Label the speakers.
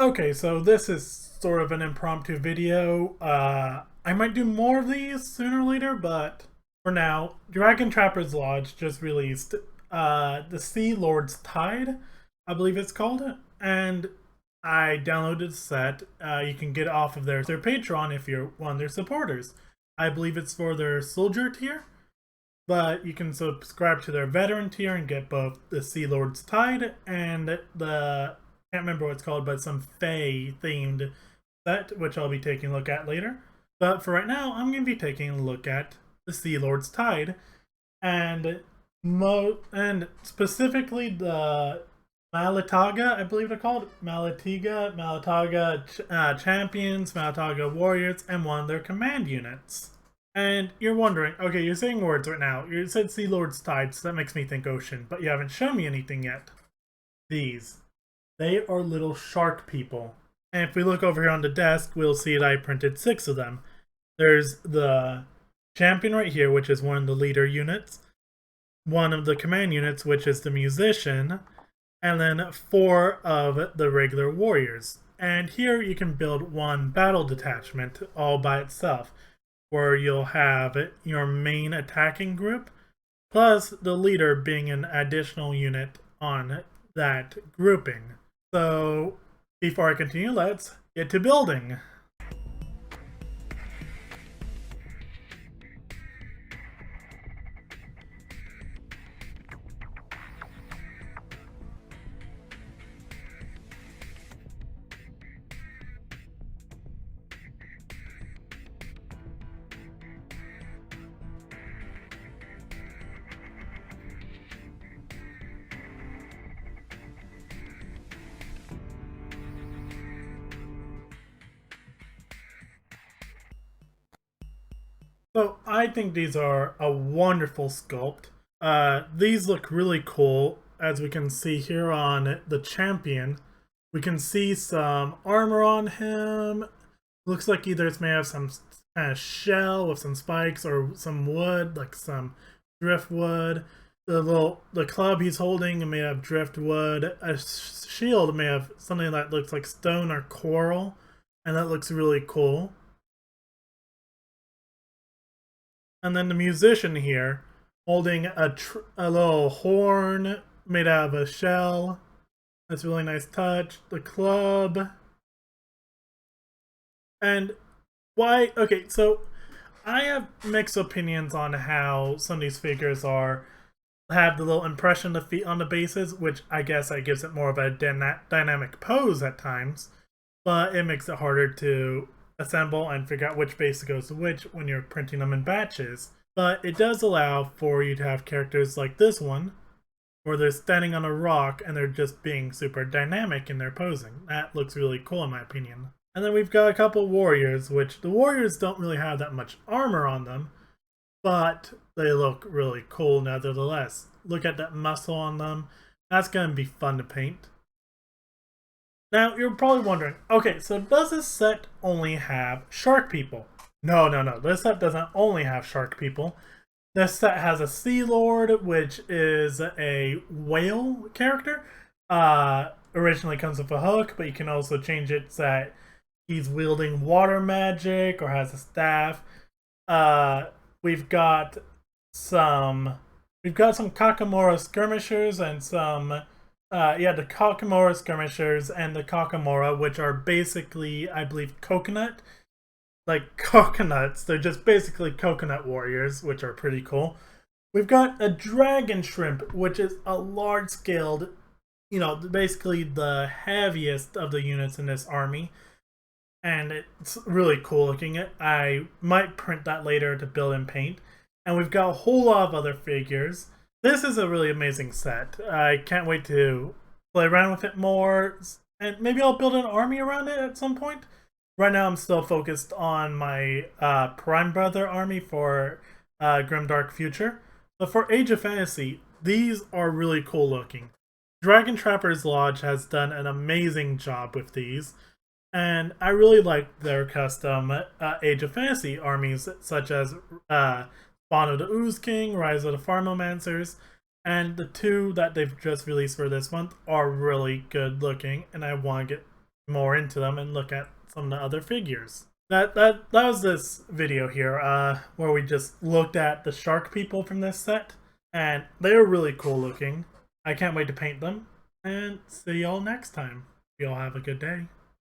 Speaker 1: Okay, so this is sort of an impromptu video. I might do more of these sooner or later, but for now, Dragon Trapper's Lodge just released the Sea Lord's Tide, I believe it's called, and I downloaded the set. You can get it off of their Patreon if you're one of their supporters. I believe it's for their Soldier tier, but you can subscribe to their Veteran tier and get both the Sea Lord's Tide and the can't remember what it's called, but some Fae themed set, which I'll be taking a look at later. But for right now, I'm going to be taking a look at the Sea Lord's Tide and specifically the Malitaga, I believe they're called Malitaga champions, Malitaga warriors, and one of their command units. And you're wondering, okay, you're saying words right now. You said Sea Lord's Tide, so that makes me think ocean, but you haven't shown me anything yet. These. They are little shark people. And if we look over here on the desk, we'll see that I printed 6 of them. There's the champion right here, which is one of the leader units. One of the command units, which is the musician. And then 4 of the regular warriors. And here you can build one battle detachment all by itself, where you'll have your main attacking group, plus the leader being an additional unit on that grouping. So, before I continue, let's get to building. So I think these are a wonderful sculpt. These look really cool, as we can see here on the champion. We can see some armor on him. Looks like either it's made of some kind of shell with some spikes or some wood, like some driftwood. The club he's holding may have driftwood. A shield may have something that looks like stone or coral, and that looks really cool. And then the musician here holding a little horn made out of a shell. That's a really nice touch. The club. And why? Okay, so I have mixed opinions on how some of these figures have the little impression of feet on the bases, which I guess that gives it more of a dynamic pose at times, but it makes it harder to assemble and figure out which base goes to which when you're printing them in batches. But it does allow for you to have characters like this one, where they're standing on a rock and they're just being super dynamic in their posing. That looks really cool in my opinion. And then we've got a couple warriors, which the warriors don't really have that much armor on them, but they look really cool nevertheless. Look at that muscle on them. That's going to be fun to paint. Now, you're probably wondering, okay, so does this set only have shark people? No. This set doesn't only have shark people. This set has a Sea Lord, which is a whale character. Originally comes with a hook, but you can also change it so that he's wielding water magic or has a staff. We've got some Kakamora skirmishers and some the Kakamora skirmishers and the Kakamora, which are basically, I believe, coconut. Like coconuts. They're just basically coconut warriors, which are pretty cool. We've got a dragon shrimp, which is a large-scaled, basically the heaviest of the units in this army. And it's really cool looking. I might print that later to build and paint. And we've got a whole lot of other figures. This is a really amazing set. I can't wait to play around with it more. And maybe I'll build an army around it at some point. Right now I'm still focused on my Prime Brother army for Grimdark Future. But for Age of Fantasy, these are really cool looking. Dragon Trapper's Lodge has done an amazing job with these. And I really like their custom Age of Fantasy armies, such as Spawn of the Ooze King, Rise of the Pharmomancers, and the 2 that they've just released for this month are really good looking, and I want to get more into them and look at some of the other figures. That was this video here, where we just looked at the shark people from this set, and they're really cool looking. I can't wait to paint them, and see y'all next time. Y'all have a good day.